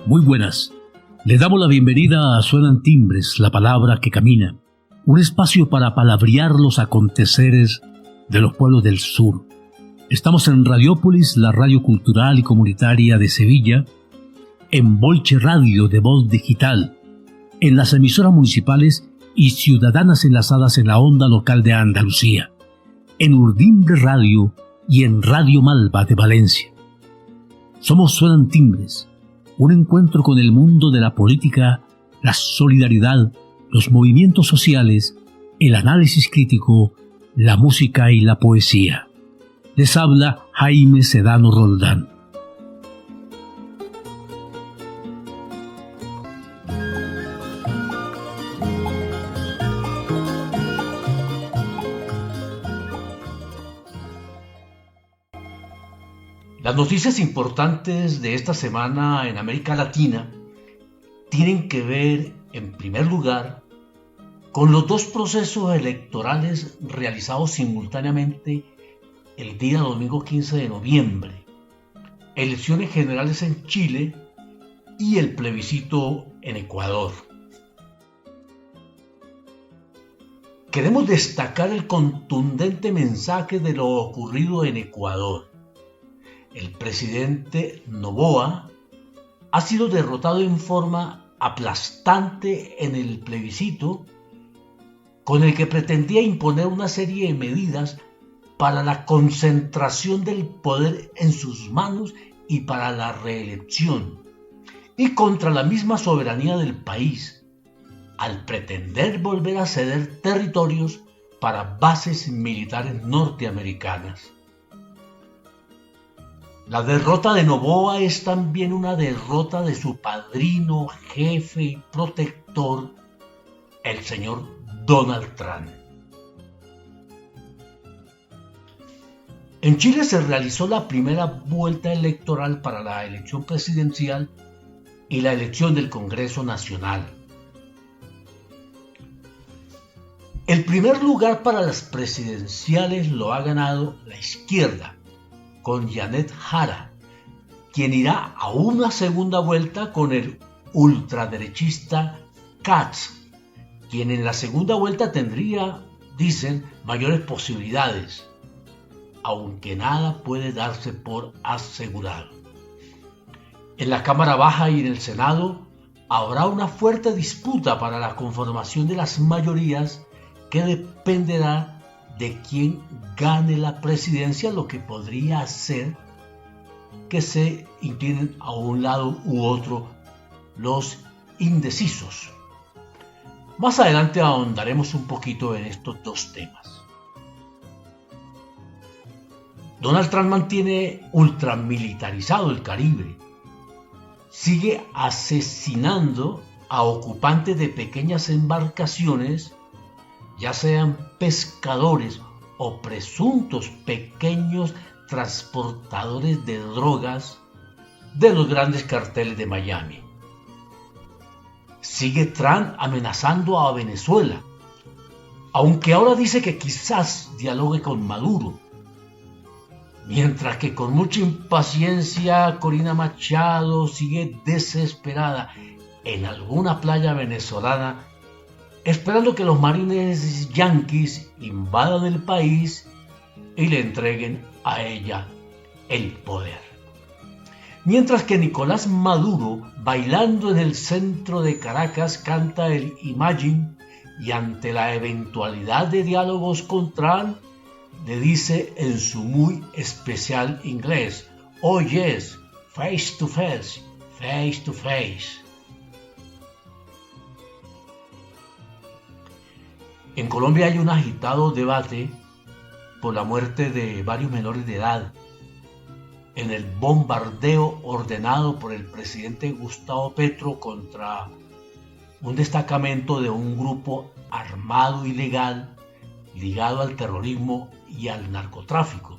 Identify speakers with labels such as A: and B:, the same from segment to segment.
A: Muy buenas. Le damos la bienvenida a Suenan Timbres, la palabra que camina, un espacio para palabrear los aconteceres de los pueblos del sur. Estamos en Radiópolis, la radio cultural y comunitaria de Sevilla, en Bolche Radio de Voz Digital, en las emisoras municipales y ciudadanas enlazadas en la onda local de Andalucía, en Urdimbre Radio y en Radio Malva de Valencia. Somos Suenan Timbres, un encuentro con el mundo de la política, la solidaridad, los movimientos sociales, el análisis crítico, la música y la poesía. Les habla Jaime Sedano Roldán. Las noticias importantes de esta semana en América Latina tienen que ver, en primer lugar, con los dos procesos electorales realizados simultáneamente el día domingo 15 de noviembre, elecciones generales en Chile y el plebiscito en Ecuador. Queremos destacar el contundente mensaje de lo ocurrido en Ecuador. El presidente Noboa ha sido derrotado en forma aplastante en el plebiscito, con el que pretendía imponer una serie de medidas para la concentración del poder en sus manos y para la reelección, y contra la misma soberanía del país, al pretender volver a ceder territorios para bases militares norteamericanas. La derrota de Noboa es también una derrota de su padrino, jefe y protector, el señor Donald Trump. En Chile se realizó la primera vuelta electoral para la elección presidencial y la elección del Congreso Nacional. El primer lugar para las presidenciales lo ha ganado la izquierda, con Janet Jara, quien irá a una segunda vuelta con el ultraderechista Katz, quien en la segunda vuelta tendría, dicen, mayores posibilidades, aunque nada puede darse por asegurado. En la Cámara Baja y en el Senado habrá una fuerte disputa para la conformación de las mayorías que dependerá de quien gane la presidencia, lo que podría hacer que se inclinen a un lado u otro los indecisos. Más adelante ahondaremos un poquito en estos dos temas. Donald Trump mantiene ultramilitarizado el Caribe, sigue asesinando a ocupantes de pequeñas embarcaciones, ya sean pescadores o presuntos pequeños transportadores de drogas de los grandes carteles de Miami. Sigue Trump amenazando a Venezuela, aunque ahora dice que quizás dialogue con Maduro, mientras que con mucha impaciencia Corina Machado sigue desesperada en alguna playa venezolana, esperando que los marines yanquis invadan el país y le entreguen a ella el poder. Mientras que Nicolás Maduro, bailando en el centro de Caracas, canta el Imagine y ante la eventualidad de diálogos con Trump, le dice en su muy especial inglés: "Oh yes, face to face, face to face". En Colombia hay un agitado debate por la muerte de varios menores de edad en el bombardeo ordenado por el presidente Gustavo Petro contra un destacamento de un grupo armado ilegal ligado al terrorismo y al narcotráfico.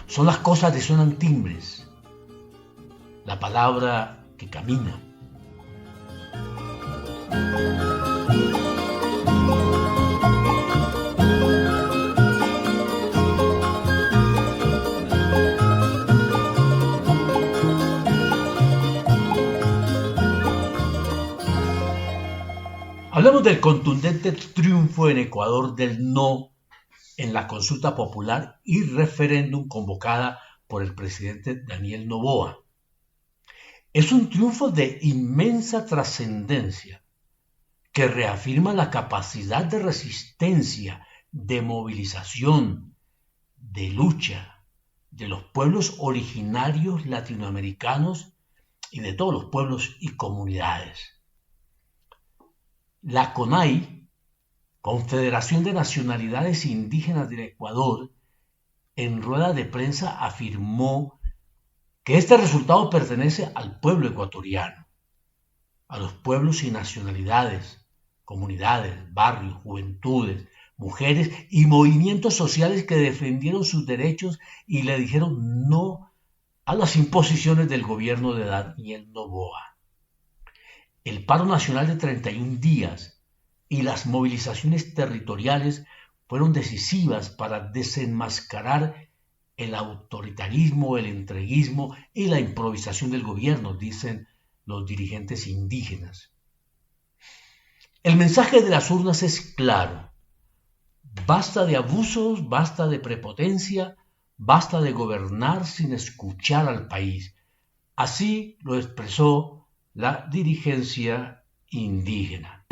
A: Son las cosas de Suenan Timbres, la palabra que camina. Hablemos del contundente triunfo en Ecuador del no en la consulta popular y referéndum convocada por el presidente Daniel Noboa. Es un triunfo de inmensa trascendencia que reafirma la capacidad de resistencia, de movilización, de lucha de los pueblos originarios latinoamericanos y de todos los pueblos y comunidades. La CONAI, Confederación de Nacionalidades Indígenas del Ecuador, en rueda de prensa afirmó que este resultado pertenece al pueblo ecuatoriano, a los pueblos y nacionalidades, comunidades, barrios, juventudes, mujeres y movimientos sociales que defendieron sus derechos y le dijeron no a las imposiciones del gobierno de Daniel Noboa. El paro nacional de 31 días y las movilizaciones territoriales fueron decisivas para desenmascarar el autoritarismo, el entreguismo y la improvisación del gobierno, dicen los dirigentes indígenas. El mensaje de las urnas es claro. Basta de abusos, basta de prepotencia, basta de gobernar sin escuchar al país. Así lo expresó la dirigencia indígena.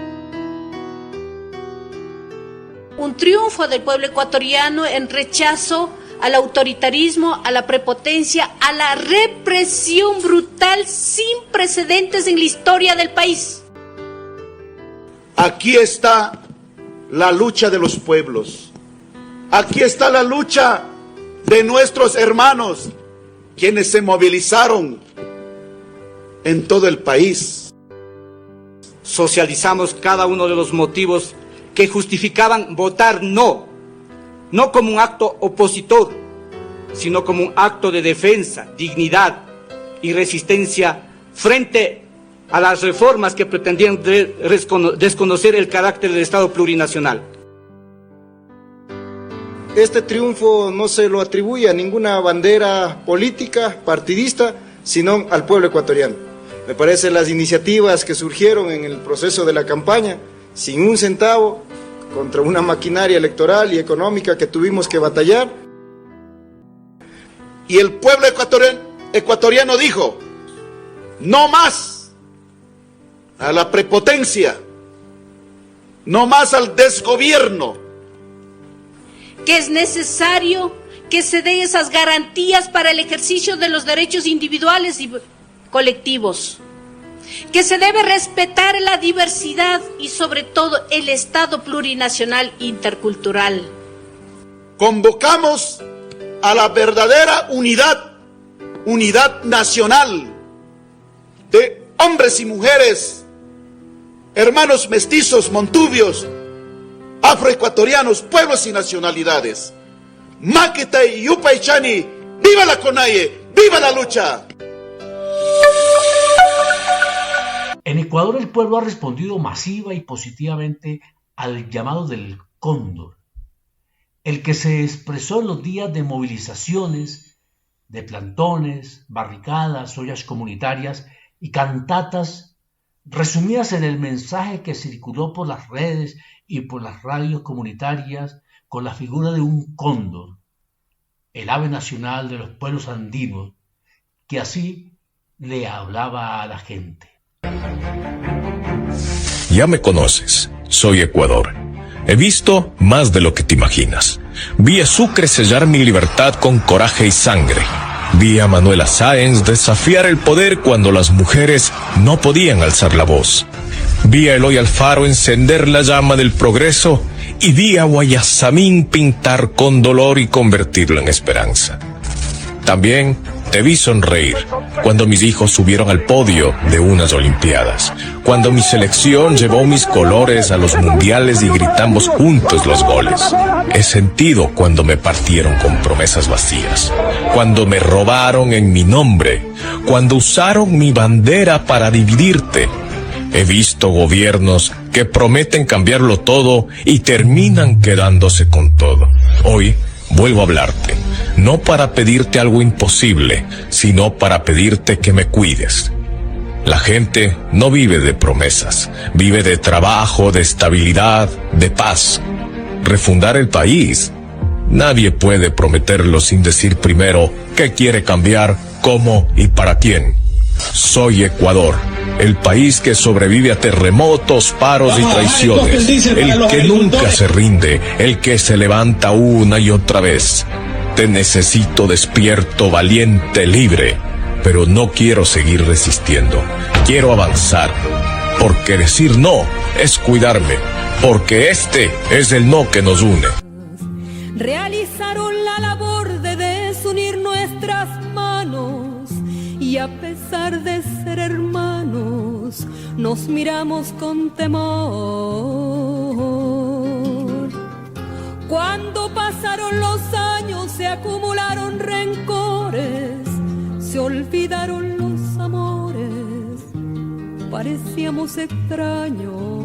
B: Un triunfo del pueblo ecuatoriano en rechazo al autoritarismo, a la prepotencia, a la represión brutal sin precedentes en la historia del país.
C: Aquí está la lucha de los pueblos. Aquí está la lucha de nuestros hermanos, quienes se movilizaron en todo el país.
D: Socializamos cada uno de los motivos que justificaban votar no como un acto opositor, sino como un acto de defensa, dignidad y resistencia frente a las reformas que pretendían desconocer el carácter del Estado plurinacional.
E: Este triunfo no se lo atribuye a ninguna bandera política, partidista, sino al pueblo ecuatoriano. Me parece las iniciativas que surgieron en el proceso de la campaña, sin un centavo, contra una maquinaria electoral y económica que tuvimos que batallar.
C: Y el pueblo ecuatoriano dijo, no más a la prepotencia, no más al desgobierno.
B: Que es necesario que se den esas garantías para el ejercicio de los derechos individuales y colectivos. Que se debe respetar la diversidad y sobre todo el Estado plurinacional intercultural.
C: Convocamos a la verdadera unidad nacional de hombres y mujeres, hermanos mestizos, montubios, afroecuatorianos, pueblos y nacionalidades. Maqueta y Yupaychani, ¡viva la CONAIE! ¡Viva la lucha!
A: En Ecuador el pueblo ha respondido masiva y positivamente al llamado del cóndor, el que se expresó en los días de movilizaciones, de plantones, barricadas, ollas comunitarias y cantatas, resumidas en el mensaje que circuló por las redes y por las radios comunitarias con la figura de un cóndor, el ave nacional de los pueblos andinos, que así le hablaba a la gente.
F: Ya me conoces, soy Ecuador. He visto más de lo que te imaginas. Vi a Sucre sellar mi libertad con coraje y sangre. Vi a Manuela Sáenz desafiar el poder cuando las mujeres no podían alzar la voz. Vi a Eloy Alfaro encender la llama del progreso y vi a Guayasamín pintar con dolor y convertirlo en esperanza. También te vi sonreír cuando mis hijos subieron al podio de unas Olimpiadas, cuando mi selección llevó mis colores a los mundiales y gritamos juntos los goles. He sentido cuando me partieron con promesas vacías, cuando me robaron en mi nombre, cuando usaron mi bandera para dividirte. He visto gobiernos que prometen cambiarlo todo y terminan quedándose con todo. Hoy vuelvo a hablarte, no para pedirte algo imposible, sino para pedirte que me cuides. La gente no vive de promesas, vive de trabajo, de estabilidad, de paz. Refundar el país. Nadie puede prometerlo sin decir primero qué quiere cambiar, cómo y para quién. Soy Ecuador, el país que sobrevive a terremotos, paros y traiciones, el que nunca se rinde, el que se levanta una y otra vez. Te necesito despierto, valiente, libre, pero no quiero seguir resistiendo. Quiero avanzar, porque decir no es cuidarme, porque este es el no que nos une.
G: Realizaron la labor de desunir nuestras manos y a pesar de ser hermanos nos miramos con temor. Cuando pasaron los años se acumularon rencores, se olvidaron los amores, parecíamos extraños.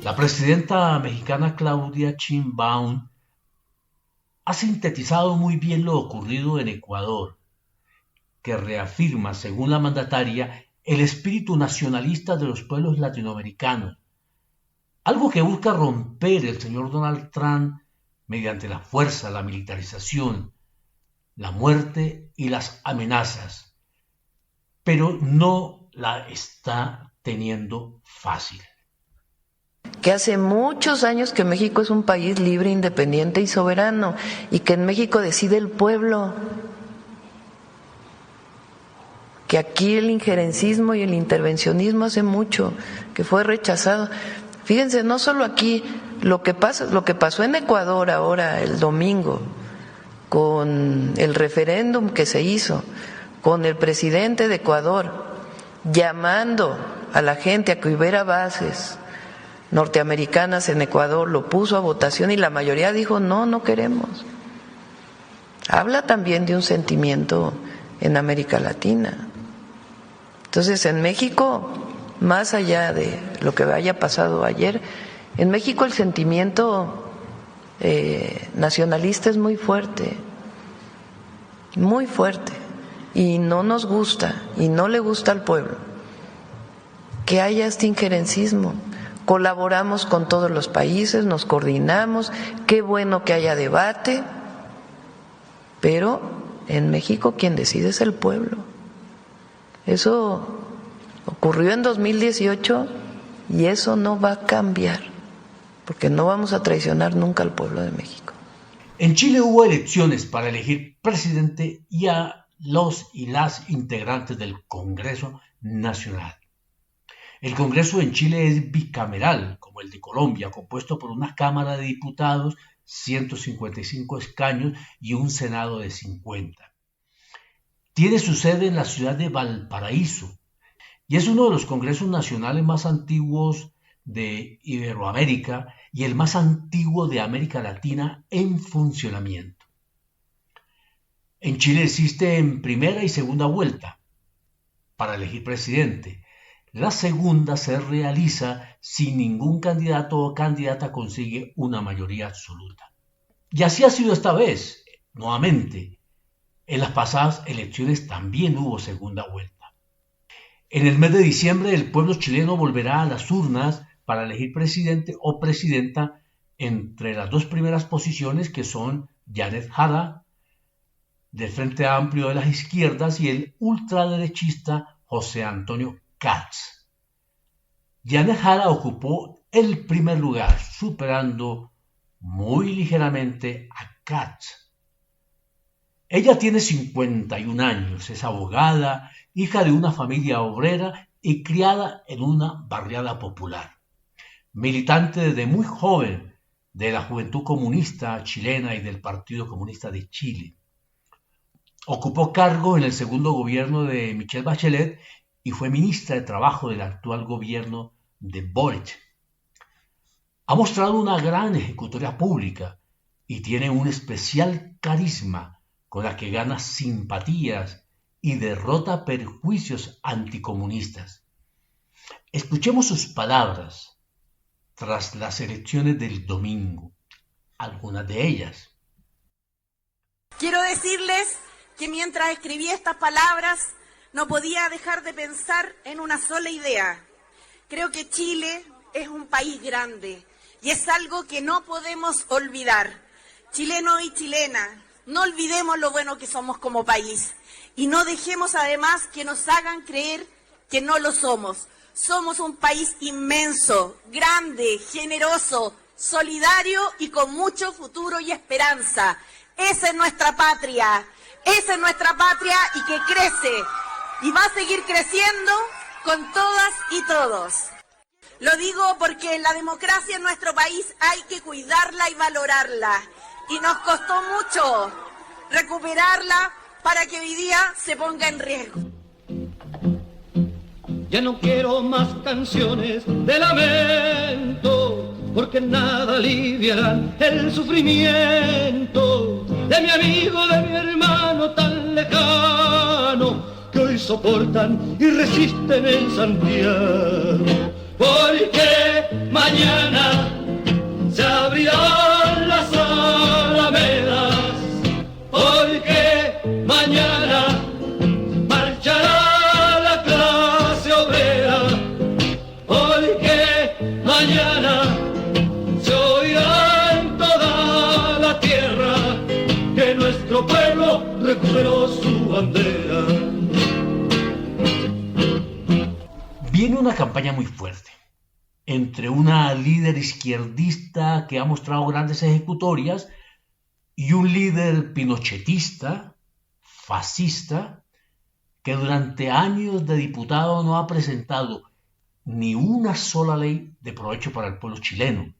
A: La presidenta mexicana Claudia Sheinbaum ha sintetizado muy bien lo ocurrido en Ecuador, que reafirma, según la mandataria, el espíritu nacionalista de los pueblos latinoamericanos, algo que busca romper el señor Donald Trump mediante la fuerza, la militarización, la muerte y las amenazas, pero no la está teniendo fácil.
H: Que hace muchos años que México es un país libre, independiente y soberano, y que en México decide el pueblo, que aquí el injerencismo y el intervencionismo hace mucho que fue rechazado. Fíjense, no solo aquí, lo que pasó en Ecuador ahora el domingo, con el referéndum que se hizo, con el presidente de Ecuador llamando a la gente a que hubiera bases norteamericanas en Ecuador, lo puso a votación y la mayoría dijo no queremos. Habla también de un sentimiento en América Latina. Entonces, en México, más allá de lo que haya pasado ayer, en México el sentimiento nacionalista es muy fuerte, y no nos gusta, y no le gusta al pueblo que haya este injerencismo. Colaboramos con todos los países, nos coordinamos, qué bueno que haya debate, pero en México quien decide es el pueblo. Eso ocurrió en 2018 y eso no va a cambiar, porque no vamos a traicionar nunca al pueblo de México.
A: En Chile hubo elecciones para elegir presidente y a los y las integrantes del Congreso Nacional. El Congreso en Chile es bicameral, como el de Colombia, compuesto por una Cámara de Diputados, 155 escaños y un Senado de 50. Tiene su sede en la ciudad de Valparaíso y es uno de los congresos nacionales más antiguos de Iberoamérica y el más antiguo de América Latina en funcionamiento. En Chile existe en primera y segunda vuelta para elegir presidente. La segunda se realiza si ningún candidato o candidata consigue una mayoría absoluta. Y así ha sido esta vez, nuevamente. En las pasadas elecciones también hubo segunda vuelta. En el mes de diciembre el pueblo chileno volverá a las urnas para elegir presidente o presidenta entre las dos primeras posiciones, que son Janet Jara, del Frente Amplio de las Izquierdas, y el ultraderechista José Antonio Kast. Janet Jara ocupó el primer lugar, superando muy ligeramente a Kast. Ella tiene 51 años, es abogada, hija de una familia obrera y criada en una barriada popular. Militante desde muy joven de la Juventud Comunista Chilena y del Partido Comunista de Chile. Ocupó cargo en el segundo gobierno de Michelle Bachelet y fue ministra de Trabajo del actual gobierno de Boric. Ha mostrado una gran ejecutoria pública y tiene un especial carisma con la que gana simpatías y derrota perjuicios anticomunistas. Escuchemos sus palabras tras las elecciones del domingo. algunas de ellas.
I: Quiero decirles que mientras escribí estas palabras no podía dejar de pensar en una sola idea. Creo que Chile es un país grande y es algo que no podemos olvidar. Chilenos y chilenas, no olvidemos lo bueno que somos como país y no dejemos además que nos hagan creer que no lo somos. Somos un país inmenso, grande, generoso, solidario y con mucho futuro y esperanza. Esa es nuestra patria y que crece y va a seguir creciendo con todas y todos. Lo digo porque la democracia en nuestro país hay que cuidarla y valorarla. Y nos costó mucho recuperarla para que hoy día se ponga en riesgo.
J: Ya no quiero más canciones de lamento, porque nada aliviarán el sufrimiento de mi amigo, de mi hermano tan lejano, que hoy soportan y resisten en Santiago. Porque mañana se abrirán las alamedas, porque mañana marchará la clase obrera, porque mañana se oirá en toda la tierra que nuestro pueblo recuperó su bandera.
A: Viene una campaña muy fuerte entre una líder izquierdista que ha mostrado grandes ejecutorias y un líder pinochetista, fascista, que durante años de diputado no ha presentado ni una sola ley de provecho para el pueblo chileno.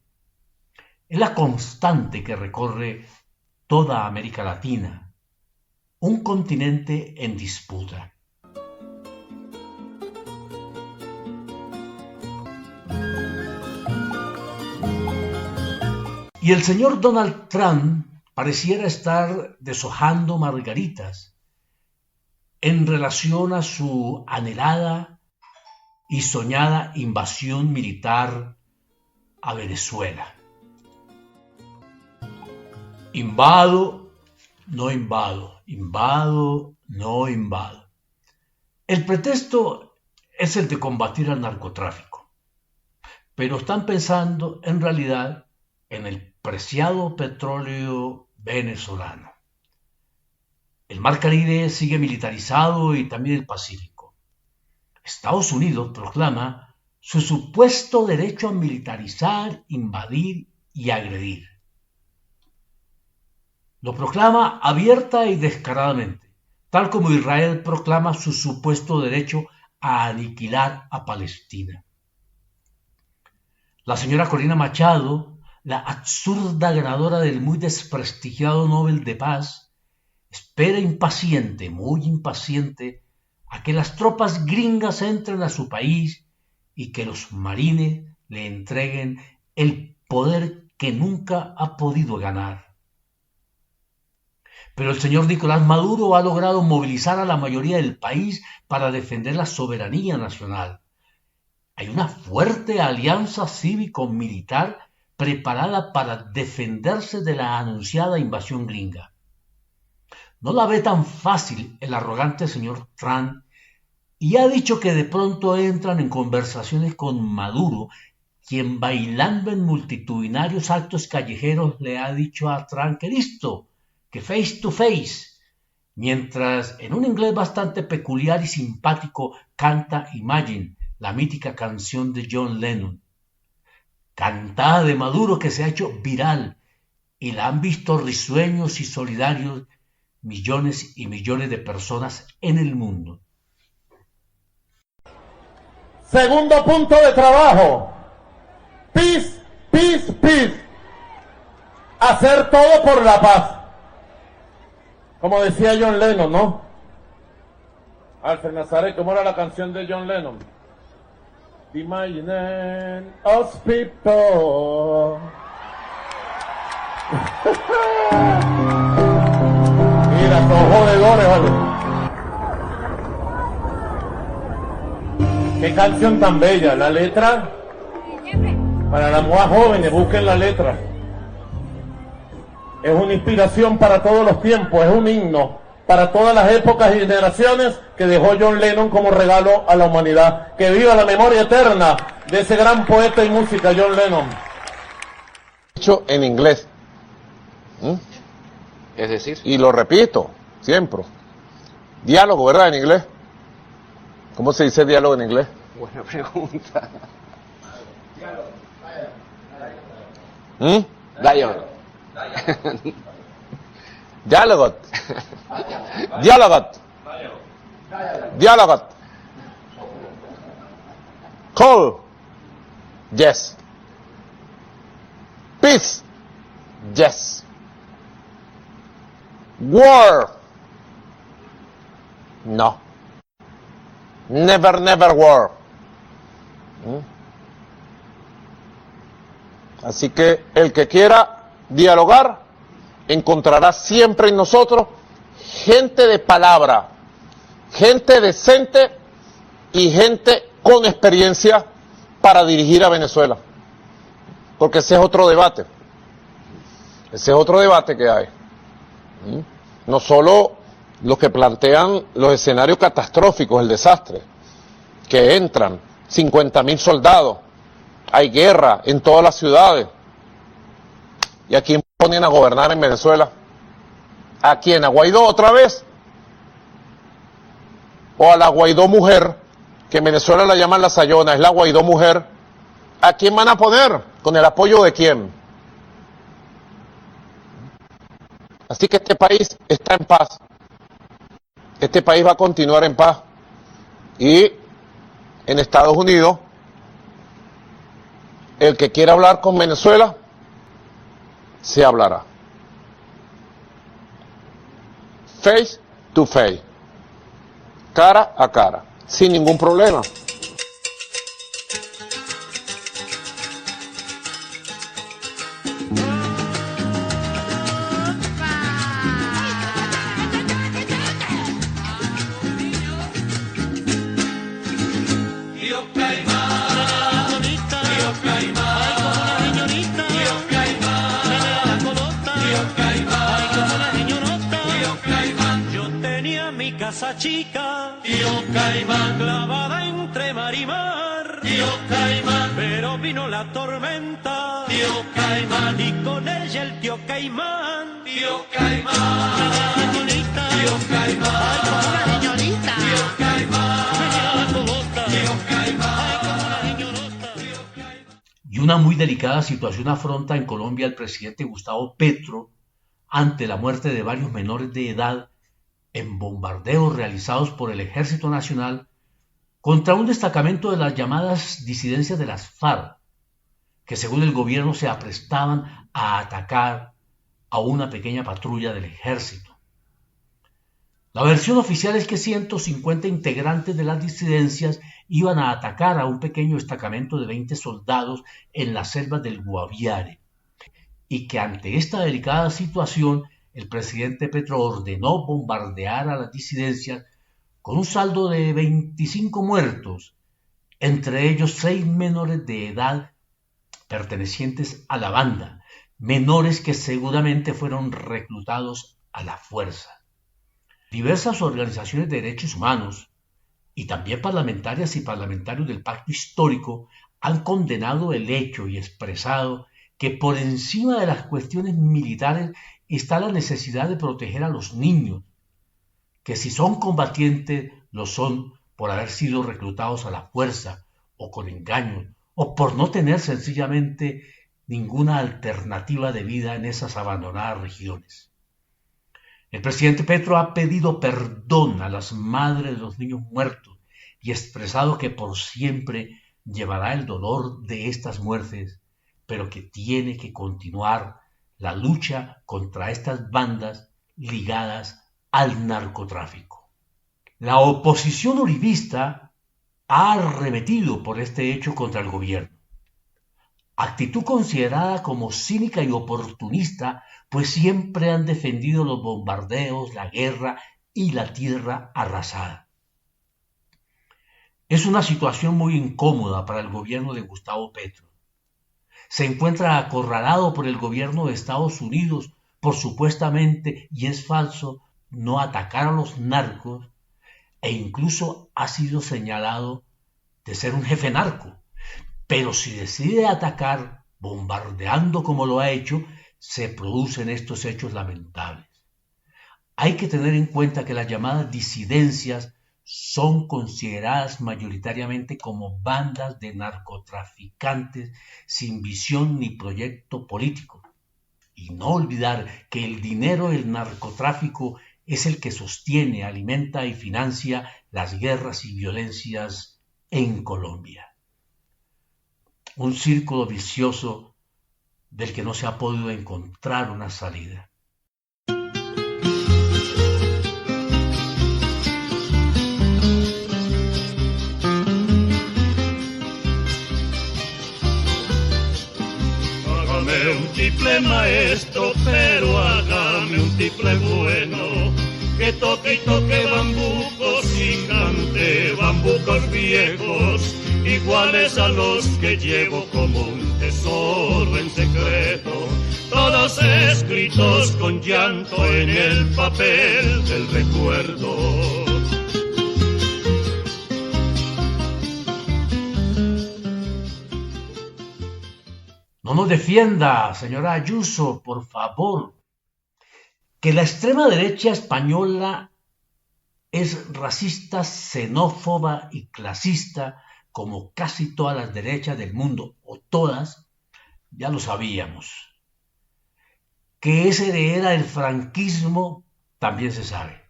A: Es la constante que recorre toda América Latina, un continente en disputa. Y el señor Donald Trump pareciera estar deshojando margaritas en relación a su anhelada y soñada invasión militar a Venezuela. Invado, no invado, invado, no invado. El pretexto es el de combatir al narcotráfico, pero están pensando en realidad en el preciado petróleo venezolano. El Mar Caribe sigue militarizado y también el Pacífico. Estados Unidos proclama su supuesto derecho a militarizar, invadir y agredir. Lo proclama abierta y descaradamente, tal como Israel proclama su supuesto derecho a aniquilar a Palestina. La señora Corina Machado, la absurda ganadora del muy desprestigiado Nobel de Paz, espera impaciente, muy impaciente, a que las tropas gringas entren a su país y que los marines le entreguen el poder que nunca ha podido ganar. Pero el señor Nicolás Maduro ha logrado movilizar a la mayoría del país para defender la soberanía nacional. Hay una fuerte alianza cívico-militar preparada para defenderse de la anunciada invasión gringa. No la ve tan fácil el arrogante señor Trump y ha dicho que de pronto entran en conversaciones con Maduro, quien bailando en multitudinarios actos callejeros le ha dicho a Trump que listo, que face to face, mientras en un inglés bastante peculiar y simpático canta Imagine, la mítica canción de John Lennon. Cantada de Maduro que se ha hecho viral y la han visto risueños y solidarios millones y millones de personas en el mundo.
K: Segundo punto de trabajo. Peace, peace, peace. Hacer todo por la paz. Como decía John Lennon, ¿no? Alfred Nazaret, ¿cómo era la canción de John Lennon? Imagine us people. Mira, son jodedores, ¿vale? Qué canción tan bella, la letra. Para las más jóvenes, busquen la letra. es una inspiración para todos los tiempos, es un himno para todas las épocas y generaciones que dejó John Lennon como regalo a la humanidad. Que viva la memoria eterna de ese gran poeta y música, John Lennon.
L: Dicho en inglés.
M: Es decir,
L: Y lo repito, siempre. Diálogo, ¿verdad? En inglés. ¿Cómo se dice diálogo en inglés?
M: buena pregunta. Dialogue.
L: Dialogot. Dialogot. Dialogot. Call. Yes. Peace. Yes. War. No. Never, never war. Así que el que quiera dialogar encontrará siempre en nosotros gente de palabra, gente decente y gente con experiencia para dirigir a Venezuela. Porque ese es otro debate. Ese es otro debate que hay. No solo los que plantean los escenarios catastróficos, el desastre, que entran 50.000 soldados, hay guerra en todas las ciudades. ¿Y a quién ponen a gobernar en Venezuela? ¿A quién? ¿A Guaidó otra vez? ¿O a la Guaidó mujer, que en Venezuela la llaman la Sayona, es la Guaidó mujer? ¿A quién van a poner? ¿Con el apoyo de quién? Así que este país está en paz. Este país va a continuar en paz. Y en Estados Unidos, el que quiera hablar con Venezuela, se hablará. Face to face. Cara a cara. Sin ningún problema.
J: Chica, tío Caimán, clavada entre mar y mar, tío Caimán, pero vino la tormenta, tío Caimán, y con ella el tío Caimán, tío Caimán, tío Caimán, tío Caimán.
A: Y una muy delicada situación afronta en Colombia el presidente Gustavo Petro ante la muerte de varios menores de edad en bombardeos realizados por el Ejército Nacional contra un destacamento de las llamadas disidencias de las FARC, que según el gobierno se aprestaban a atacar a una pequeña patrulla del ejército. La versión oficial es que 150 integrantes de las disidencias iban a atacar a un pequeño destacamento de 20 soldados en las selvas del Guaviare, y que ante esta delicada situación el presidente Petro ordenó bombardear a las disidencias con un saldo de 25 muertos, entre ellos 6 menores de edad pertenecientes a la banda, menores que seguramente fueron reclutados a la fuerza. Diversas organizaciones de derechos humanos y también parlamentarias y parlamentarios del Pacto Histórico han condenado el hecho y expresado que por encima de las cuestiones militares está la necesidad de proteger a los niños, que si son combatientes, lo son por haber sido reclutados a la fuerza o con engaños, o por no tener sencillamente ninguna alternativa de vida en esas abandonadas regiones. El presidente Petro ha pedido perdón a las madres de los niños muertos y expresado que por siempre llevará el dolor de estas muertes, pero que tiene que continuar la lucha contra estas bandas ligadas al narcotráfico. La oposición uribista ha arremetido por este hecho contra el gobierno. Actitud considerada como cínica y oportunista, pues siempre han defendido los bombardeos, la guerra y la tierra arrasada. Es una situación muy incómoda para el gobierno de Gustavo Petro. Se encuentra acorralado por el gobierno de Estados Unidos por supuestamente, y es falso, no atacar a los narcos, e incluso ha sido señalado de ser un jefe narco. Pero si decide atacar, bombardeando como lo ha hecho, se producen estos hechos lamentables. Hay que tener en cuenta que las llamadas disidencias son consideradas mayoritariamente como bandas de narcotraficantes sin visión ni proyecto político. Y no olvidar que el dinero del narcotráfico es el que sostiene, alimenta y financia las guerras y violencias en Colombia. Un círculo vicioso del que no se ha podido encontrar una salida.
J: Hágame un tiple maestro, pero hágame un tiple bueno, que toque y toque bambucos y cante bambucos viejos, iguales a los que llevo como un tesoro en secreto, todos escritos con llanto en el papel del recuerdo.
A: No nos defienda, señora Ayuso, por favor. Que la extrema derecha española es racista, xenófoba y clasista, como casi todas las derechas del mundo, o todas, ya lo sabíamos. Que es heredera del franquismo, también se sabe.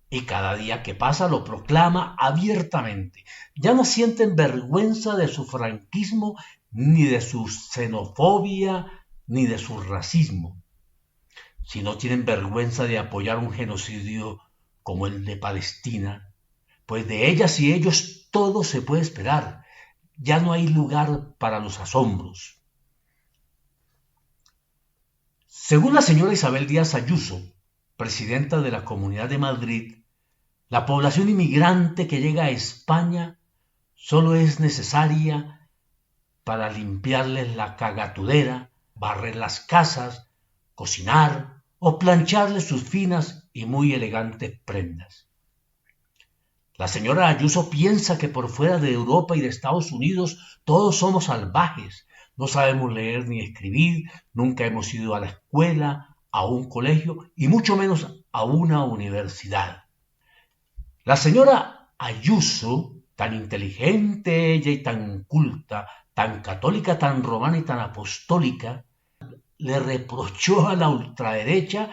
A: Y cada día que pasa lo proclama abiertamente. Ya no sienten vergüenza de su franquismo, ni de su xenofobia, ni de su racismo. Si no tienen vergüenza de apoyar un genocidio como el de Palestina, pues de ellas y ellos todo se puede esperar. Ya no hay lugar para los asombros. Según la señora Isabel Díaz Ayuso, presidenta de la Comunidad de Madrid, la población inmigrante que llega a España solo es necesaria para limpiarles la cagatudera, barrer las casas, cocinar o plancharles sus finas y muy elegantes prendas. La señora Ayuso piensa que por fuera de Europa y de Estados Unidos todos somos salvajes, no sabemos leer ni escribir, nunca hemos ido a la escuela, a un colegio y mucho menos a una universidad. La señora Ayuso, tan inteligente ella y tan culta, tan católica, tan romana y tan apostólica, le reprochó a la ultraderecha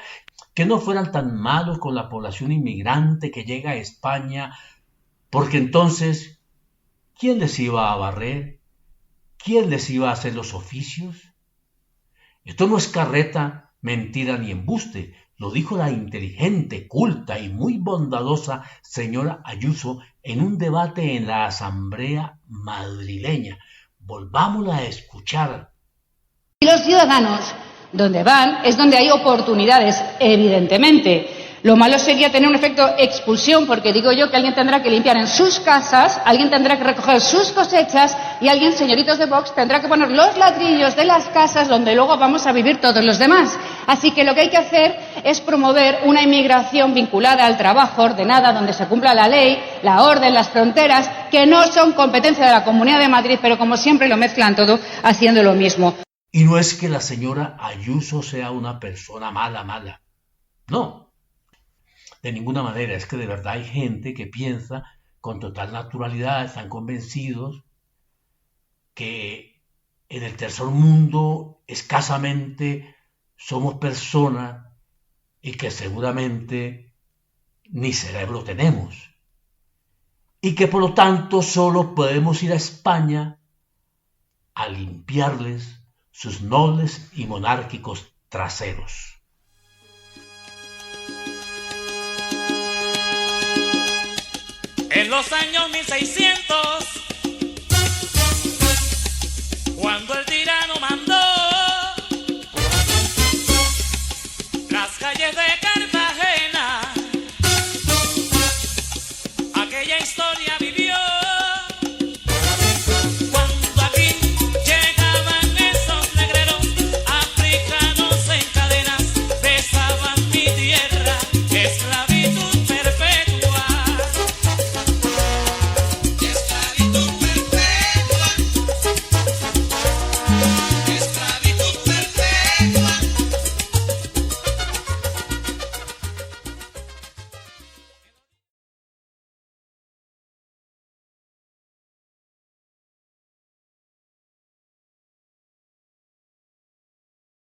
A: que no fueran tan malos con la población inmigrante que llega a España, porque entonces, ¿quién les iba a barrer? ¿Quién les iba a hacer los oficios? Esto no es carreta, mentira ni embuste, lo dijo la inteligente, culta y muy bondadosa señora Ayuso en un debate en la Asamblea madrileña. Volvámosla a escuchar.
M: Y los ciudadanos, donde van, es donde hay oportunidades, evidentemente. Lo malo sería tener un efecto expulsión, porque digo yo que alguien tendrá que limpiar en sus casas, alguien tendrá que recoger sus cosechas y alguien, señoritos de Vox, tendrá que poner los ladrillos de las casas donde luego vamos a vivir todos los demás. Así que lo que hay que hacer es promover una inmigración vinculada al trabajo, ordenada, donde se cumpla la ley, la orden, las fronteras, que no son competencia de la Comunidad de Madrid, pero como siempre lo mezclan todo haciendo lo mismo.
A: Y no es que la señora Ayuso sea una persona mala. No. De ninguna manera, es que de verdad hay gente que piensa con total naturalidad, están convencidos que en el tercer mundo escasamente somos personas y que seguramente ni cerebro tenemos. Y que por lo tanto solo podemos ir a España a limpiarles sus nobles y monárquicos traseros.
J: En los años 1600